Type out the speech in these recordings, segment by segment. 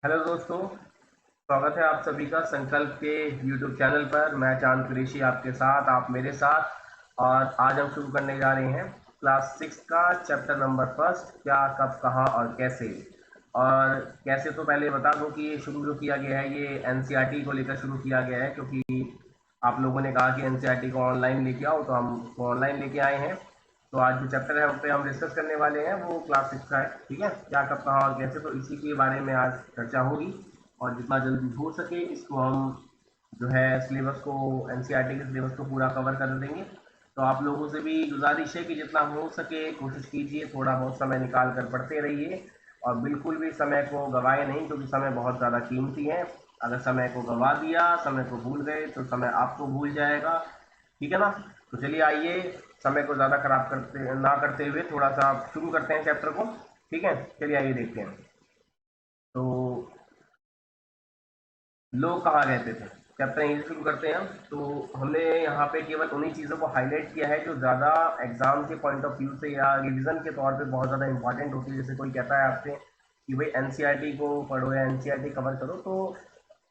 Hello दोस्तों, स्वागत है आप सभी का संकल्प के यूट्यूब चैनल पर। मैं चांद कुरैशी आपके साथ, आप मेरे साथ। और आज हम शुरू करने जा रहे हैं क्लास 6 का चैप्टर नंबर फर्स्ट, क्या कब कहाँ और कैसे। और कैसे तो पहले बता दूं कि ये शुरू जो किया गया है ये एनसीईआरटी को लेकर शुरू किया गया है, क्योंकि आप लोगों ने कहा कि एनसीईआरटी को ऑनलाइन लेके आओ, तो हम उसको ऑनलाइन लेके आए हैं। तो आज जो चैप्टर है उस पर हम डिस्कस करने वाले हैं वो क्लास 6 का है। ठीक है, क्या कब कहाँ और कैसे, तो इसी के बारे में आज चर्चा होगी। और जितना जल्दी हो सके इसको हम जो है सिलेबस को, एनसीईआरटी के सिलेबस को पूरा कवर कर देंगे। तो आप लोगों से भी गुजारिश है कि जितना हो सके कोशिश कीजिए, थोड़ा बहुत समय निकाल कर पढ़ते रहिए। और बिल्कुल भी समय को गवाए नहीं, क्योंकि समय बहुत ज़्यादा कीमती है। अगर समय को गवा दिया, समय को भूल गए, तो समय आपको भूल जाएगा। ठीक है ना। तो चलिए आइए, समय को ज़्यादा खराब करते ना करते हुए थोड़ा सा शुरू करते हैं चैप्टर को। ठीक है, चलिए आइए देखते हैं। तो लोग कहाँ रहते थे, चैप्टर यहीं से शुरू करते हैं। तो हमने यहाँ पे केवल उन्हीं चीज़ों को हाईलाइट किया है जो ज़्यादा एग्जाम के पॉइंट ऑफ व्यू से या रिवीजन के तौर पे बहुत ज़्यादा इंपॉर्टेंट होती है। जैसे कोई कहता है आपसे कि भाई एनसीईआरटी को पढ़ो या एनसीईआरटी कवर करो, तो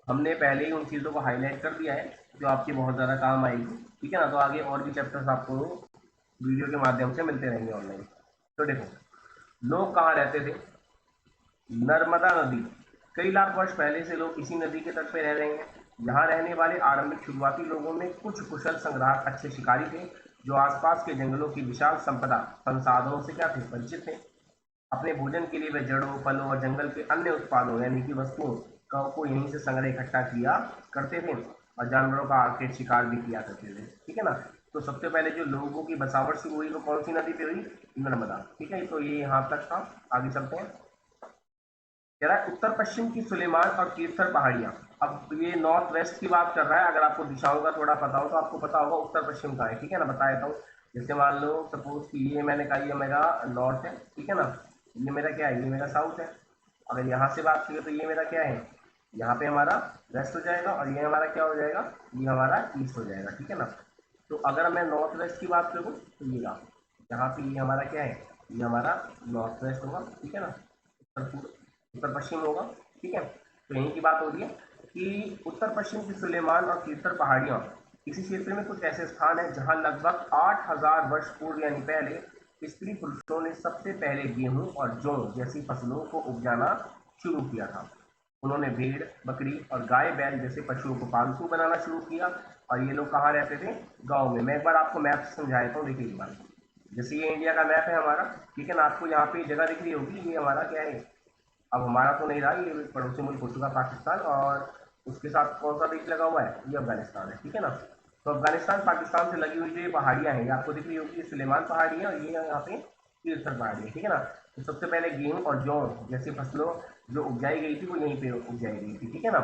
हमने पहले ही उन चीज़ों को हाईलाइट कर दिया है जो आपके बहुत ज़्यादा काम आएगी। ठीक है ना। तो आगे और भी चैप्टर्स आपको वीडियो के माध्यम से मिलते रहेंगे ऑनलाइन। तो देखो, लोग कहाँ रहते थे। नर्मदा नदी। कई लाख वर्ष पहले से लोग इसी नदी के तट पर रह रहे हैं। यहाँ रहने वाले आरंभिक शुरुआती लोगों में कुछ कुशल संग्राहक अच्छे शिकारी थे, जो आसपास के जंगलों की विशाल संपदा संसाधनों से क्या थे, परिचित थे। अपने भोजन के लिए वे जड़ों, फलों और जंगल के अन्य उत्पादों यानी कि वस्तुओं को यहीं से संग्रह इकट्ठा किया करते थे, और जानवरों का आर्केड शिकार भी किया करते थे। ठीक है ना। तो सबसे पहले जो लोगों की बसावट शुरू हुई वो कौन सी नदी पे हुई, नर्मदा। ठीक है, तो ये यहाँ तक था। आगे चलते हैं। कह रहा है उत्तर पश्चिम की सुलेमान और कीर्थर पहाड़ियां। अब ये नॉर्थ वेस्ट की बात कर रहा है। अगर आपको दिशाओं का थोड़ा पता हो तो आपको पता होगा उत्तर पश्चिम का है। ठीक है ना, बता देता हूँ। जैसे मान लो सपोज कि ये मैंने कहा ये मेरा नॉर्थ है। ठीक है ना। ये मेरा क्या है, ये मेरा साउथ है। अगर यहाँ से बात करें तो ये मेरा क्या है, यहाँ पे हमारा वेस्ट हो जाएगा, और ये हमारा क्या हो जाएगा, ये हमारा ईस्ट हो जाएगा। ठीक है ना। तो अगर मैं नॉर्थ वेस्ट की बात करूँ तो ये रहा, यहाँ पे ये हमारा क्या है, ये हमारा नॉर्थ वेस्ट होगा। ठीक है ना। उत्तर उत्तर पश्चिम होगा। ठीक है। तो यहीं की बात हो रही है कि उत्तर पश्चिम की सुलेमान और कीर्तर पहाड़ियां, इसी क्षेत्र में कुछ ऐसे स्थान हैं जहां लगभग 8000 वर्ष पूर्व यानी पहले स्त्री पुरुषों ने सबसे पहले गेहूं और जौ जैसी फसलों को उपजाना शुरू किया था। उन्होंने भेड़, बकरी और गाय बैल जैसे पशुओं को पालतू बनाना शुरू किया। और ये लोग कहाँ रहते थे, गाँव में। मैं एक बार आपको मैप से समझा देता हूँ, देखिए एक बार। जैसे ये इंडिया का मैप है हमारा। ठीक है ना। आपको यहाँ पे जगह दिख रही होगी, ये हमारा क्या है, अब हमारा तो नहीं रहा, ये पड़ोसी मुल्क हो चुका पाकिस्तान, और उसके साथ कौन सा देश लगा हुआ है, ये अफगानिस्तान है। ठीक है ना। तो अफगानिस्तान पाकिस्तान से लगी हुई जो ये पहाड़ियाँ हैं, ये आपको दिख रही होगी, ये सुलेमान पहाड़ी है और ये यहाँ पे तीर्थर पहाड़ी है। ठीक है ना। तो सबसे पहले गेहूं और जौ जैसी फसलों जो उपजाई गई थी वो यहीं पे उपजाई गई थी। ठीक है ना।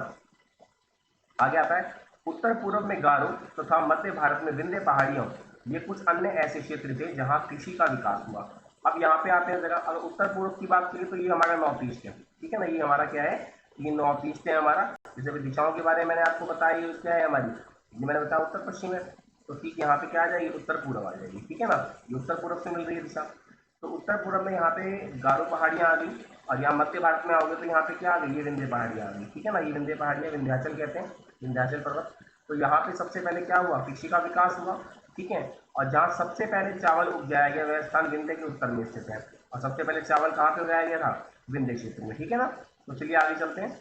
आगे आता है उत्तर पूर्व में गारो तथा मध्य भारत में विंध्य पहाड़ियों, ये कुछ अन्य ऐसे क्षेत्र थे जहां कृषि का विकास हुआ। अब यहाँ पे आते हैं जरा, अगर उत्तर पूर्व की बात करें तो ये हमारा नॉर्थ ईस्ट है। ठीक है ना। ये हमारा क्या है, ये नॉर्थ ईस्ट है हमारा। जैसे अभी दिशाओं के बारे में मैंने आपको बताया, ये क्या है हमारी, ये मैंने बताया उत्तर पश्चिम है। तो ठीक यहाँ पे क्या आ जाएगी, उत्तर पूर्व आ जाएगी। ठीक है ना। ये उत्तर पूर्व से मिल रही है दिशा। तो उत्तर पूर्व में यहाँ पे गारो पहाड़ियाँ आ गई, और यहाँ मध्य भारत में आओगे तो यहाँ पे क्या आ गई, ये विंध्य पहाड़ियाँ आ गई। ठीक है ना। ये विंध्य पहाड़ियाँ विंध्याचल कहते हैं, विंध्याचल पर्वत। तो यहाँ पे सबसे पहले क्या हुआ, कृषि का विकास हुआ। ठीक है। और जहाँ सबसे पहले चावल उपजाया गया वह स्थान विंध्य के उत्तर में स्थित है। और सबसे पहले चावल कहाँ पे उगाया गया था, विंध्य क्षेत्र में। ठीक है ना। तो चलिए आगे चलते हैं।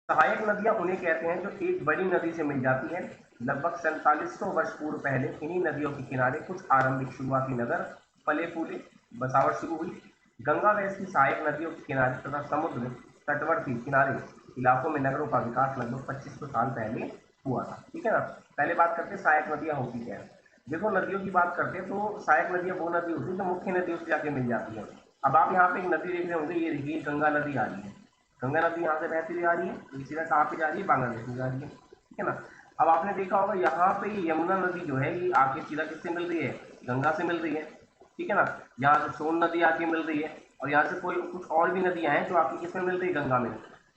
सहायक नदियां उन्हें कहते हैं जो एक बड़ी नदी से मिल जाती है। लगभग 4700 वर्ष पूर्व पहले इन्हीं नदियों के किनारे कुछ आरंभिक शुरुआती नगर फले फूले, बसावट शुरू हुई। गंगा व इसकी सहायक नदियों के किनारे तथा समुद्र तटवर्ती किनारे इलाकों में नगरों का विकास लगभग 2500 साल पहले हुआ था। ठीक है ना। पहले बात करते हैं सहायक नदियां होती क्या है। देखो, नदियों की बात करते हैं तो सहायक नदियां वो नदी होती है जो मुख्य नदियों से जाके मिल जाती है। अब आप यहाँ पे एक नदी देख रहे होंगे, ये देखिए गंगा नदी आ रही है। गंगा नदी यहाँ से बहती हुई आ रही है, तो सीधा कहाँ पे जा रही है, बांग्लादेश में जा रही है। ठीक है ना। अब आपने देखा होगा यहाँ पे यमुना नदी जो है ये आके सीधा किससे मिल रही है, गंगा से मिल रही है। ठीक है ना। यहाँ से सोन नदी आके मिल रही है, और यहाँ से कोई कुछ और भी नदियाँ हैं जो आपकी किसमें मिल रही है, गंगा में।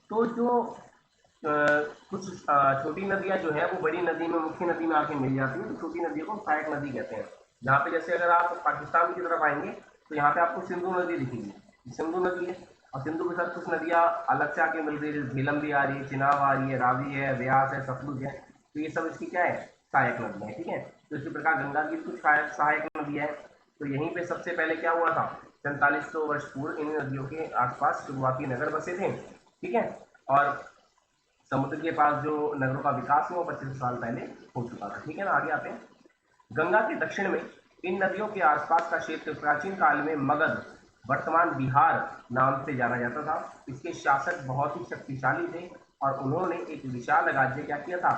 तो जो कुछ छोटी नदियाँ जो है वो बड़ी नदी में, मुख्य नदी में आके मिल जाती है, तो छोटी नदियों को सहायक नदी कहते हैं। यहाँ पे जैसे अगर आप पाकिस्तान की तरफ आएंगे तो यहाँ पे आपको सिंधु नदी दिखेगी, सिंधु नदी है। और सिंधु के साथ कुछ नदियाँ अलग से आके मिल रही है, जैसे झेलम भी आ रही है, चिनाब आ रही है, रावी है, व्यास है, सतलुज है, तो ये सब इसकी क्या है, सहायक नदियाँ हैं, ठीक है। तो इसी प्रकार गंगा की कुछ सहायक नदियाँ हैं। तो यहीं पे सबसे पहले क्या हुआ था, 4500 वर्ष पूर्व इन नदियों के आसपास शुरुआती नगर बसे थे, ठीक है। और समुद्र के पास जो नगरों का विकास हुआ 25 साल पहले हो चुका था, ठीक है ना। आगे आते हैं। गंगा के दक्षिण में इन नदियों के आसपास का क्षेत्र प्राचीन काल में मगध, वर्तमान बिहार नाम से जाना जाता था। इसके शासक बहुत ही शक्तिशाली थे और उन्होंने एक विशाल राज्य क्या किया था,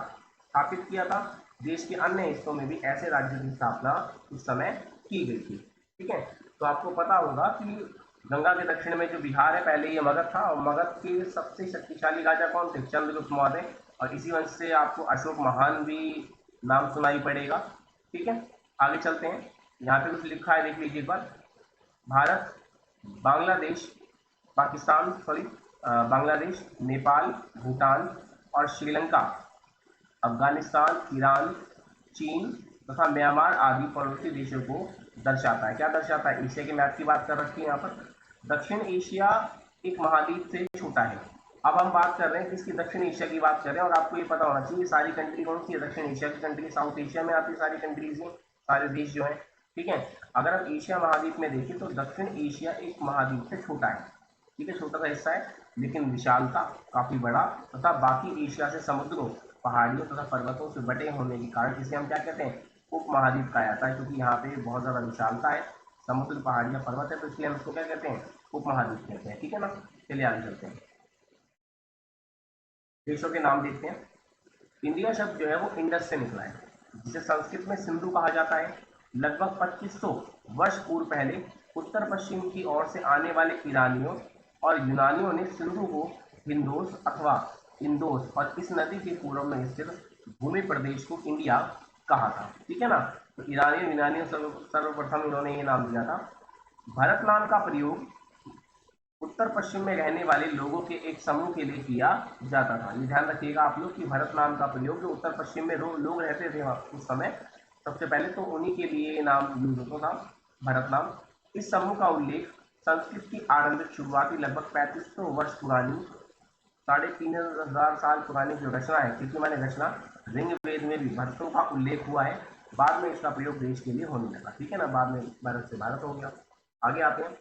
स्थापित किया था। देश के अन्य हिस्सों में भी ऐसे राज्यों की स्थापना उस समय की गई थी, ठीक है। तो आपको पता होगा कि गंगा के दक्षिण में जो बिहार है, पहले ये मगध था, और मगध के सबसे शक्तिशाली राजा कौन थे, चंद्रगुप्त मौर्य। और इसी वंश से आपको अशोक महान भी नाम सुनाई पड़ेगा, ठीक है। आगे चलते हैं। यहाँ पे कुछ लिखा है, देख लीजिए एक बार। भारत, बांग्लादेश, पाकिस्तान सॉरी बांग्लादेश, नेपाल, भूटान और श्रीलंका, अफगानिस्तान, ईरान, चीन तथा म्यांमार आदि पड़ोसी देशों को दर्शाता है। क्या दर्शाता है, एशिया के मैप की बात कर रखी है यहाँ पर। दक्षिण एशिया एक महाद्वीप से छोटा है। अब हम बात कर रहे हैं किसकी, दक्षिण एशिया की बात कर रहे हैं। और आपको ये पता होना चाहिए सारी कंट्री कौन सी है, दक्षिण एशिया की कंट्री, साउथ एशिया में आती सारी कंट्रीज हैं, सारे देश जो हैं, ठीक है। अगर हम एशिया महाद्वीप में देखें तो दक्षिण एशिया एक महाद्वीप से छोटा है, ठीक है, छोटा सा हिस्सा है, लेकिन विशालता काफी बड़ा तथा बाकी एशिया से समुद्रों, पहाड़ियों तथा पर्वतों से बटे होने के कारण इसे हम क्या कहते हैं, उप महाद्वीप कहा जाता है। क्योंकि यहाँ पे बहुत ज्यादा विशालता है, समुद्र, पहाड़ियाँ, पर्वत है, तो इसलिए हम इसको क्या कहते हैं, उप महाद्वीप कहते हैं, ठीक है ना। चलिए आगे चलते हैं, देशों के नाम देखते हैं। इंडिया शब्द जो है वो इंडस से निकला है, जिसे संस्कृत में सिंधु कहा जाता है। लगभग 2500 वर्ष पूर्व पहले उत्तर पश्चिम की ओर से आने वाले ईरानियों और यूनानियों ने सिंधु को हिंदोस अथवा इंदोस और इस नदी के पूर्व में स्थित भूमि प्रदेश को इंडिया कहा था, ठीक है ना। तो ईरानियों यूनानियों सर्वप्रथम इन्होंने ये नाम दिया था। भारत नाम का प्रयोग उत्तर पश्चिम में रहने वाले लोगों के एक समूह के लिए किया जाता था। ये ध्यान रखिएगा आप लोग कि भरत नाम का प्रयोग जो उत्तर पश्चिम में लोग रहते थे उस समय, सबसे पहले तो उन्हीं के लिए नाम यूज होता था, भरत नाम। इस समूह का उल्लेख संस्कृत की आरंभिक शुरुआती लगभग 3500 वर्ष पुरानी, 3500 साल पुरानी जो रचना है, क्योंकि मैंने रचना ऋग्वेद में भी भरतों का उल्लेख हुआ है। बाद में इसका प्रयोग देश के लिए होने लगा, ठीक है ना, बाद में भारत से भारत हो गया। आगे आते हैं।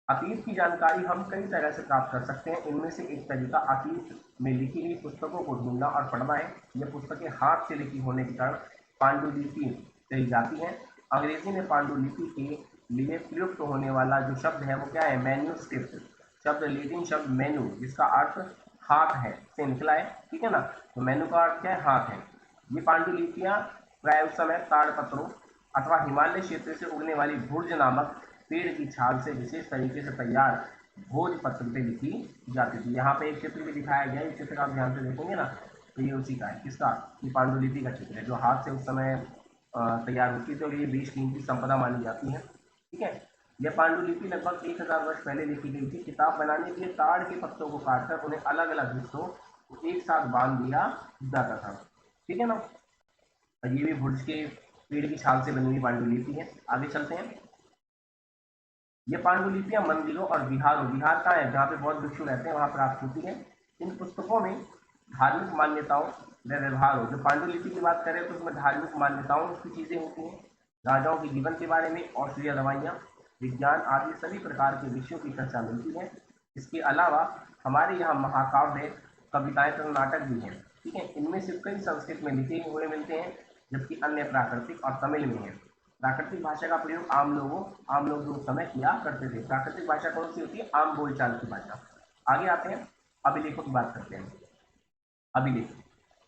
अतीत की जानकारी हम कई तरह से प्राप्त कर सकते हैं। इनमें से एक तरीका अतीत में लिखी गई पुस्तकों को ढूंढना और पढ़ना है। ये पुस्तकें हाथ से लिखी होने के कारण पांडुलिपि कही जाती है। अंग्रेजी में पांडुलिपि के लिए प्रयुक्त होने वाला जो शब्द है वो क्या है, मैन्यूस्क्रिप्ट शब्द, लेटिन शब्द मेन्यू जिसका अर्थ हाथ है से निकला है, ठीक है ना। तो मेन्यू का अर्थ क्या है, हाथ है। ये पांडुलिपियां प्राय उस समय ताड़पत्रों अथवा हिमालय क्षेत्र से उगने वाली भुर्ज नामक पेड़ की छाल से विशेष तरीके से तैयार भोजपत्र पे लिखी जाती थी। यहाँ पे एक चित्र भी दिखाया गया है, इस चित्र का आप ध्यान से देखेंगे ना, तो ये उसी का है, किसका, ये पांडुलिपि का चित्र है जो हाथ से उस समय तैयार होती थी और ये बेशकीमती संपदा मानी जाती है, ठीक है। यह पांडुलिपि लगभग 1000 वर्ष पहले लिखी गई थी। किताब बनाने के लिए ताड़ के पत्तों को काटकर उन्हें अलग अलग हिस्सों को एक साथ बांध दिया जाता था, ठीक है ना। ये भी भुर्ज के पेड़ की छाल से बनी हुई पांडुलिपि है। आगे चलते हैं। ये पांडुलिपियां मंदिरों और विहारों, विहार का है जहाँ पे बहुत भिक्षु रहते हैं, वहां प्राप्त होती है। इन पुस्तकों में धार्मिक मान्यताओं व व्यवहारों, जो पांडुलिपि की बात करें तो उसमें धार्मिक मान्यताओं की चीजें होती हैं, राजाओं के जीवन के बारे में, औषधीय दवाइयाँ, विज्ञान आदि सभी प्रकार के विषयों की चर्चा मिलती है। इसके अलावा हमारे यहाँ महाकाव्य, कविताएं तथा नाटक भी हैं, ठीक है। इनमें से कई संस्कृत में लिखे हुए मिलते हैं, जबकि अन्य प्राकृतिक और तमिल में हैं। प्राकृतिक भाषा का प्रयोग आम लोग जो उस समय किया करते थे। प्राकृतिक भाषा कौन सी होती है, आम बोलचाल की भाषा। आगे आते हैं, अभिलेखों की बात करते हैं। अभिलेख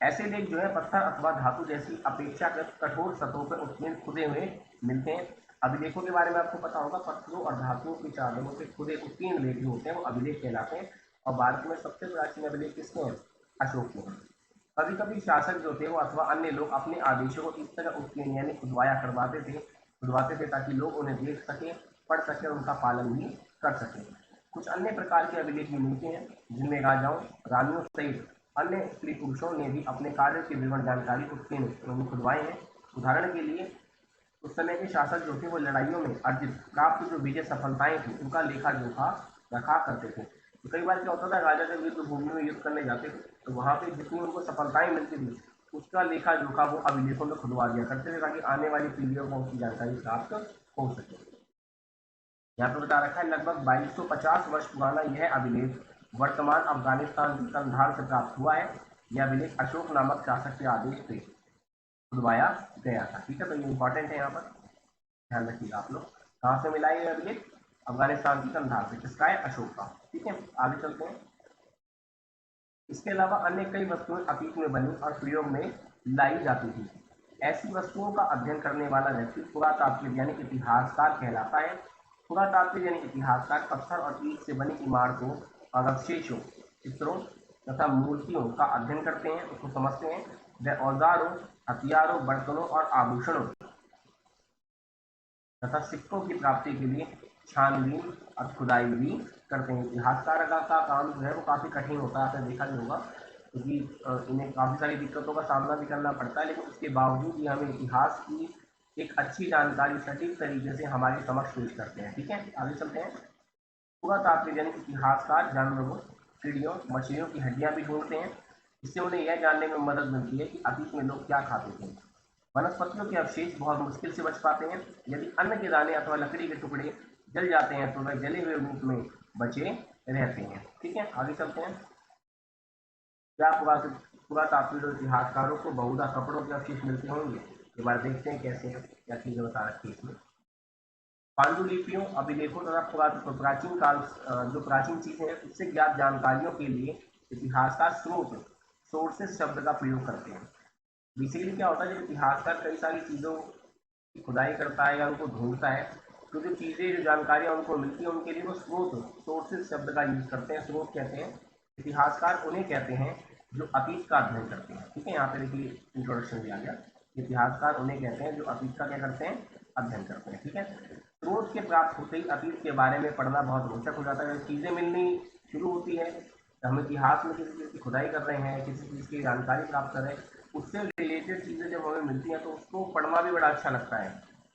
ऐसे लेख जो है पत्थर अथवा धातु जैसी अपेक्षाकृत कठोर सतहों पर उत्कीर्ण खुदे हुए मिलते हैं। अभिलेखों के बारे में आपको पता होगा, पत्थरों और धातुओं की चादरों से खुदे उत्कीर्ण लेख जो होते हैं वो अभिलेख कहलाते हैं। और भारत में सबसे प्राचीन अभिलेख किसके हैं, अशोक के हैं। कभी कभी शासक जो थे वो अथवा अन्य लोग अपने आदेशों को इस तरह उत्कीर्ण यानी खुदवाया खुदवाते थे ताकि लोग उन्हें देख सके, पढ़ सके और उनका पालन भी कर सके। कुछ अन्य प्रकार के अभिलेख भी मिलते हैं जिनमें राजाओं, रानियों सहित अन्य स्त्री पुरुषों ने भी अपने कार्य की विवरण जानकारी उत्कीर्ण खुदवाए हैं। उदाहरण के लिए उस समय के शासक जो थे वो लड़ाइयों में अर्जित प्राप्त जो विजय सफलताएं थी उनका लेखा जोखा रखा करते थे। तो कई बार क्या होता था, राजा जब युद्ध भूमि में युद्ध करने जाते थे तो वहाँ पे जितनी उनको सफलताएं मिलती थी उसका लेखा जोखा वो अभिलेखों में खुदवा दिया करते थे, ताकि आने वाली पीढ़ियों को उसकी जानकारी प्राप्त हो सके। यहाँ पे बता रखा है लगभग 2250 वर्ष पुराना यह अभिलेख वर्तमान अफगानिस्तान के कंधार से प्राप्त हुआ है। यह अभिलेख अशोक नामक शासक के आदेश पे खुदवाया गया था। ठीक है, तो ये इंपॉर्टेंट है, यहाँ पर ध्यान रखिएगा आप लोग। कहाँ से मिला है ये अभिलेख? अफगानिस्तान की कंधार से। किसका है? अशोक का। ठीक है, आगे चलते हैं। इसके अलावा अन्य कई वस्तुएं अतीत में बनी और प्रयोग में लाई जाती थी। ऐसी वस्तुओं का अध्ययन करने वाला व्यक्ति पुरातात्विक यानी इतिहासकार कहलाता है। पुरातात्विक यानी इतिहासकार पत्थर और ईंट से बनी इमारतों और अवशेषों, चित्रों तथा मूर्तियों का अध्ययन करते हैं, उसको समझते हैं। वह औजारों, हथियारों, बर्तनों और आभूषणों तथा सिक्कों की प्राप्ति के लिए छानबीन और खुदाई भी करते हैं। इतिहासकार का काम जो है वो काफ़ी कठिन होता है, आपने देखा भी होगा, क्योंकि इन्हें काफ़ी सारी दिक्कतों का सामना भी करना पड़ता है, लेकिन उसके बावजूद ये हमें इतिहास की एक अच्छी जानकारी सटीक तरीके से हमारे समक्ष पेश करते हैं। ठीक है, आगे चलते हैं। पुरातात्विक यानी इतिहासकार जानवरों, चिड़ियों, मछलियों की हड्डियां भी ढूंढते हैं। इससे उन्हें यह जानने में मदद मिलती है कि अतीत में लोग क्या खाते थे। वनस्पतियों के अवशेष बहुत मुश्किल से बच पाते हैं। यदि अन्न के दाने अथवा लकड़ी के टुकड़े जल जाते हैं तो वह जले हुए रूप में बचे रहते हैं। ठीक है, आगे चलते हैं। क्या पुरातात्विक और इतिहासकारों को बहुधा कपड़ों के अवशेष मिलते होंगे? एक बार देखते हैं कैसे हैं, क्या चीजें बता रखी है इसमें। पांडुलिपियों, अभिलेखों तथा प्राचीन काल जो प्राचीन चीजें हैं उससे ज्ञात जानकारियों के लिए इतिहासकार स्रोत, सोर्सेस शब्द का प्रयोग करते हैं। बेसिकली क्या होता है, जब इतिहासकार कई सारी चीज़ों की खुदाई करता है या उनको ढूंढता है तो जो चीज़ें, जो जानकारियाँ उनको मिलती हैं उनके लिए वो स्रोत, सोर्सेज शब्द का यूज करते हैं। स्रोत कहते हैं, इतिहासकार उन्हें कहते हैं जो अतीत का अध्ययन करते हैं। ठीक है, यहाँ पे देखिए इंट्रोडक्शन भी आ गया। इतिहासकार उन्हें कहते हैं जो अतीत का क्या करते हैं? अध्ययन करते हैं। ठीक है, स्रोत के प्राप्त होते ही अतीत के बारे में पढ़ना बहुत रोचक हो जाता है। जब चीज़ें मिलनी शुरू होती है, हम इतिहास में किसी चीज़ की खुदाई कर रहे हैं, किसी चीज़ की जानकारी प्राप्त कर रहे हैं, उससे रिलेटेड चीज़ें जब हमें मिलती हैं तो उसको पढ़ना भी बड़ा अच्छा लगता है,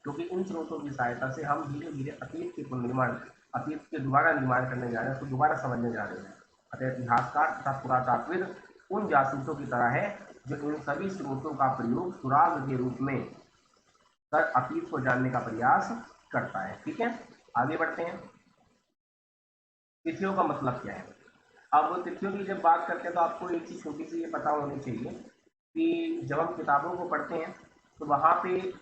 क्योंकि इन स्रोतों की सहायता से हम धीरे धीरे अतीत के पुनर्निर्माण, अतीत के दोबारा निर्माण करने जा रहे हैं, उसको दोबारा समझने जा रहे हैं। अतः इतिहासकार तथा पुरातात्विक उन जासूसों की तरह है जो इन सभी स्रोतों का प्रयोग सुराग के रूप में कर अतीत को जानने का प्रयास करता है। ठीक है, आगे बढ़ते हैं। तिथियों का मतलब क्या है? अब तिथियों की जब बात करते हैं तो आपको एक चीज़ छोटी सी ये पता होनी चाहिए कि जब हम किताबों को पढ़ते हैं तो वहाँ पे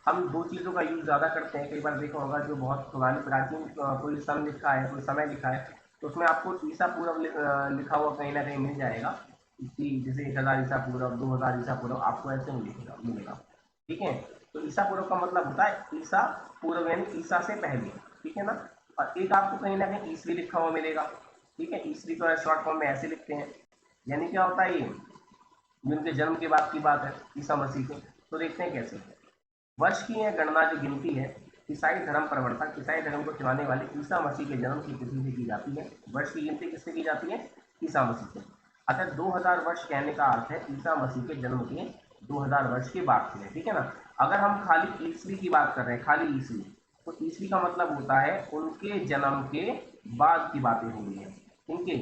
हम दो चीज़ों का यूज़ ज़्यादा करते हैं। कई बार देखा होगा जो बहुत पुरानी प्राचीन कोई सन लिखा है, कोई समय लिखा है, तो उसमें आपको ईसा पूर्व लिखा हुआ कहीं ना कहीं मिल जाएगा कि जैसे 1000 ईसा पूर्व, 2000 ईसा पूर्व, आपको ऐसे मिलेगा। ठीक है, तो ईसा पूर्व का मतलब होता है ईसा पूर्व यानी ईसा से पहले। ठीक है ना, और एक आपको कहीं ना कहीं ईसवी लिखा हुआ मिलेगा। ठीक है, ईसवी को शॉर्ट फॉर्म में ऐसे लिखते हैं, यानी क्या होता है ये उनके जन्म के बाद की बात है ईसा मसीह के। तो देखते हैं कैसे। वर्ष की यह गणना जो गिनती है ईसाई धर्म प्रवर्तक, ईसाई धर्म को चलाने वाले ईसा मसीह के जन्म की तिथि से की जाती है। वर्ष की गिनती किससे की जाती है? ईसा मसीह से। अतः 2000 वर्ष कहने का अर्थ है ईसा मसीह के जन्म के 2000 वर्ष के बाद से। ठीक है ना, अगर हम खाली ईसवी की बात कर रहे हैं, खाली ईसवी, तो ईसवी का मतलब होता है उनके जन्म के बाद की बातें हो रही है। ठीक है,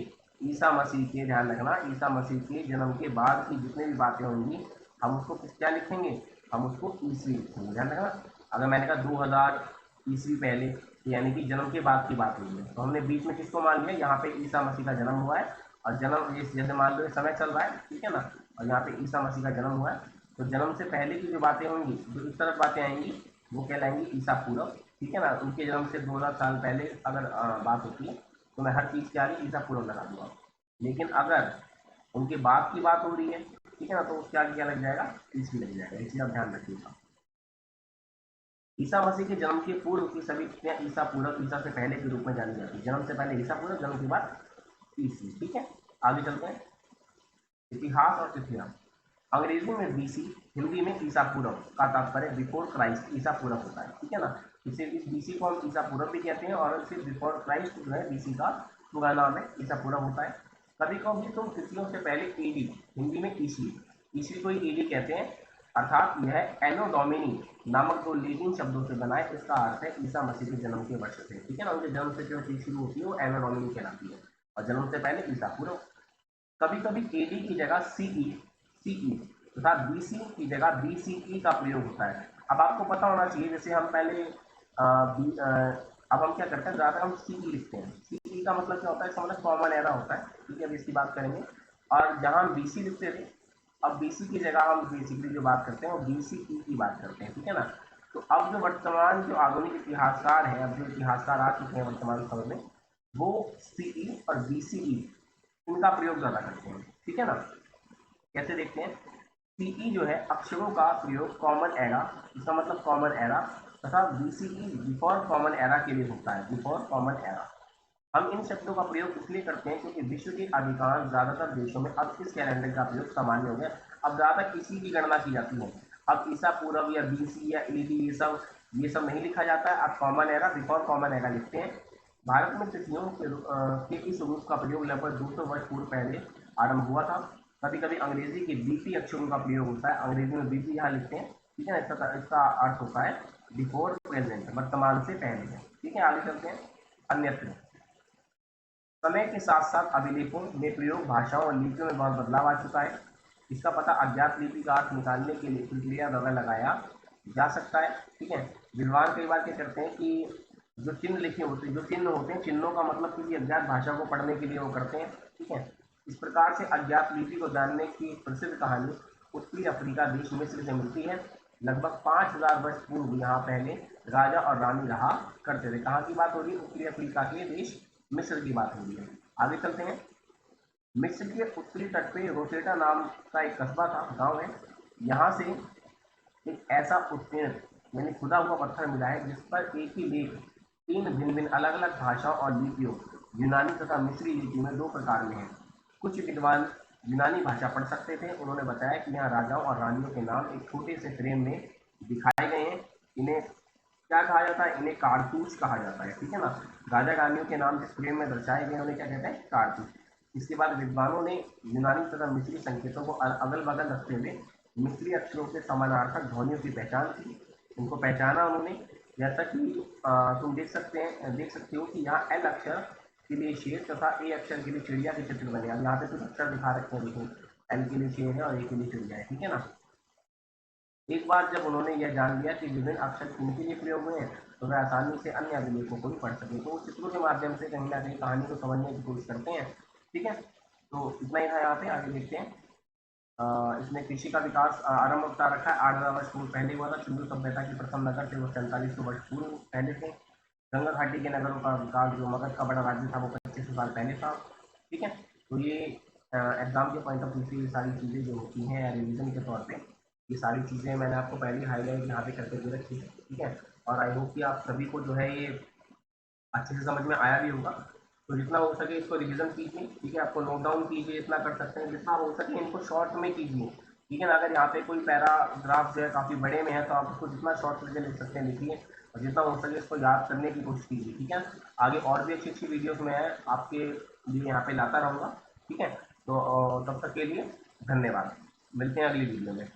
ईसा मसीह के, ध्यान रखना, ईसा मसीह के जन्म के बाद की जितने भी बातें होंगी हम उसको क्या लिखेंगे? हम उसको ईसवी लिखेंगे। ध्यान रखना, अगर मैंने कहा 2000 ईसवी पहले, यानी कि जन्म के बाद की बात हुई है, तो हमने बीच में किसको मान लिया? यहाँ पे ईसा मसीह का जन्म हुआ है, और जन्म जैसे मान लो समय चल रहा है, ठीक है ना, और यहाँ पे ईसा मसीह का जन्म हुआ है, तो जन्म से पहले की जो बातें होंगी, जो इस तरफ बातें आएंगी, वो कहलाएंगी ईसा पूर्व। ठीक है ना, उनके जन्म से 2000 साल पहले अगर बात होती है तो मैं हर चीज़ के आगे ईसा पूर्व लगा दूंगा। लेकिन अगर उनके बाद की बात हो रही है, ठीक है ना, तो उसके आगे क्या लग जाएगा? ईसवी लग जाएगा। ये चीज़ आप ध्यान रखिएगा। ईसा मसीह के जन्म के पूर्व की सभी तिथियां ईसा पूर्व, ईसा से पहले के रूप में जानी जाती है। जन्म से पहले ईसा पूर्व, जन्म के बाद ईसवी। ठीक है, आगे चलते हैं। इतिहास और तिथियां। अंग्रेजी में बीसी, हिंदी में ईसा पूर्व का तात्पर्य बिफोर क्राइस्ट, ईसा पूर्व होता है। ठीक है ना, इसे इस बीसी को हम ईसा पूर्व भी कहते हैं, और इसे बिफोर क्राइस्ट जो है बीसी का पूरा नाम है, ईसा पूर्व होता है। कभी कभी तो तिथियों से पहले एडी, हिंदी में ईसवी, ईसवी को ही एडी कहते हैं, अर्थात यह एनो डोमिनी नामक दो लैटिन शब्दों से बना है। इसका अर्थ है ईसा मसीह के जन्म के वर्ष से, ठीक है ना। उनके जन्म से जो चीज शुरू होती है वो एना डोमिनी कहलाती है, और जन्म से पहले ईसा पूर्व। कभी कभी एडी की जगह सीई तथा बीसी की जगह बीसीई का प्रयोग होता है। अब आपको पता होना चाहिए, जैसे हम पहले अब हम क्या करते हैं, ज़्यादातर हम सीई लिखते हैं। सीई का मतलब क्या होता है, इसका मतलब कॉमन एरा होता है, ठीक है। अभी इसकी बात करेंगे। और जहाँ हम बीसी लिखते थे, अब बीसी की जगह हम बेसिकली जो बात करते हैं वो बीसीई की बात करते हैं, ठीक है ना। तो अब जो वर्तमान जो आधुनिक इतिहासकार हैं, अब जो इतिहासकार आ चुके हैं वर्तमान समय में, वो सीई और बीसीई इनका प्रयोग ज़्यादा करते हैं, ठीक है ना। कैसे देखते हैं, सीई जो है अक्षरों का प्रयोग कॉमन एरा, इसका मतलब कॉमन एरा, तथा बीसीई बिफोर कॉमन एरा के लिए होता है, बिफोर कॉमन एरा। हम इन शब्दों का प्रयोग इसलिए करते हैं क्योंकि विश्व के अधिकांश ज़्यादातर देशों में अब इस कैलेंडर का प्रयोग सामान्य हो गया। अब ज़्यादातर इसी की गणना की जाती है। अब ईसा पूर्व या बीसी या एडी ये सब नहीं लिखा जाता है। अब common era, before common era लिखते हैं। भारत में तिथियों के इस रूप का प्रयोग लगभग 200 वर्ष पूर्व पहले आरंभ हुआ था। कभी कभी अंग्रेजी के बीपी अक्षरों का प्रयोग होता है, अंग्रेजी में बीपी यहाँ लिखते हैं, ठीक है। इसका अर्थ होता है बिफोर प्रेजेंट, वर्तमान से पहले, ठीक है। आगे चलते हैं। अन्यत्र समय के साथ साथ अभिलेखों में प्रयोग भाषाओं और लिपियों में बहुत बदलाव आ चुका है। इसका पता अज्ञात लिपि का अर्थ निकालने के लिए प्रक्रिया द्वारा लगाया जा सकता है, ठीक है। विद्वान कई बार क्या करते हैं कि जो चिन्ह लिखे होते हैं, जो चिन्ह होते हैं, चिन्हों का मतलब किसी अज्ञात भाषा को पढ़ने के लिए वो करते हैं, ठीक है। इस प्रकार से अज्ञात लिपि को जानने की प्रसिद्ध कहानी उत्तरी अफ्रीका देश मिस्र से मिलती है। लगभग 5000 वर्ष पूर्व यहाँ पहले राजा और रानी रहा करते थे। कहाँ की बात हो रही है, उत्तरी अफ्रीका के देश मिस्र की बात हो रही है। आगे चलते हैं। मिस्र के उत्तरी तट पे रोसेटा नाम का एक कस्बा था, गांव है। यहाँ से एक ऐसा उत्कीर्ण यानी खुदा हुआ पत्थर मिला है जिस पर एक ही लेख तीन भिन्न भिन्न अलग अलग भाषाओं और लिपियों, यूनानी तथा मिस्री लिपि में दो प्रकार में है। कुछ विद्वान यूनानी भाषा पढ़ सकते थे। उन्होंने बताया कि यहाँ राजाओं और रानियों के नाम एक छोटे से फ्रेम में दिखाए गए हैं। इन्हें क्या कहा जाता है, इन्हें कारतूस कहा जाता है, ठीक है ना। राजा रानियों के नाम जिस फ्रेम में दर्शाए गए उन्हें क्या कहते हैं, कारतूस। इसके बाद विद्वानों ने यूनानी तथा मिस्री संकेतों को अगल बगल रखते हुए मिस्री अक्षरों के समानार्थक ध्वनियों की पहचान की, उनको पहचाना उन्होंने। जैसा कि तुम देख सकते हो कि यहाँ एल अक्षर के लिए शेर तथा ए अक्षर के लिए चिड़िया के चित्र बने। अब यहाँ पे कुछ अक्षर दिखा रखे हैं, देखो एल के लिए शेर है और ए के लिए चिड़िया है, ठीक है ना। एक बार जब उन्होंने यह जान लिया कि विभिन्न अक्षर किनके लिए प्रयोग हुए हैं, तो वह आसानी से अन्य अभिलेखों को भी पढ़ सके। तो चित्रों के माध्यम से कहीं ना कहीं कहानी को समझने की कोशिश करते हैं, ठीक है। तो इतना ही था यहाँ पे। आगे देखते हैं। इसने कृषि का विकास आरंभ बता रखा है। 8000 वर्ष पूर्व पहले हुआ था। सिंधु सभ्यता के प्रथम नगर थे वो 4500 वर्ष पूर्व पहले थे। गंगा घाटी के नगरों का विकास, जो मगध का बड़ा राज्य था, वो 2500 साल पहले था, ठीक है। तो ये एग्जाम के पॉइंट ऑफ व्यू से ये सारी चीज़ें जो होती हैं रिविजन के तौर पे, ये सारी चीज़ें मैंने आपको पहले हाईलाइट यहाँ पे करके दे रखी है, ठीक है। और आई होप कि आप सभी को जो है ये अच्छे से समझ में आया भी होगा। तो जितना हो सके इसको रिवीजन कीजिए, ठीक है। आपको नोट डाउन कीजिए, इतना कर सकते हैं। जितना हो सके इनको शॉर्ट में कीजिए, ठीक है ना। अगर यहाँ पे कोई पैराग्राफ जो है काफ़ी बड़े में है तो आप उसको जितना शॉर्ट करके लिख सकते हैं लिखिए, और जितना हो सके इसको याद करने की कोशिश कीजिए, ठीक है। आगे और भी अच्छी अच्छी वीडियोज़ में है आपके लिए यहाँ पे लाता रहूँगा, ठीक है। तो तब तक के लिए धन्यवाद। मिलते हैं अगली वीडियो में।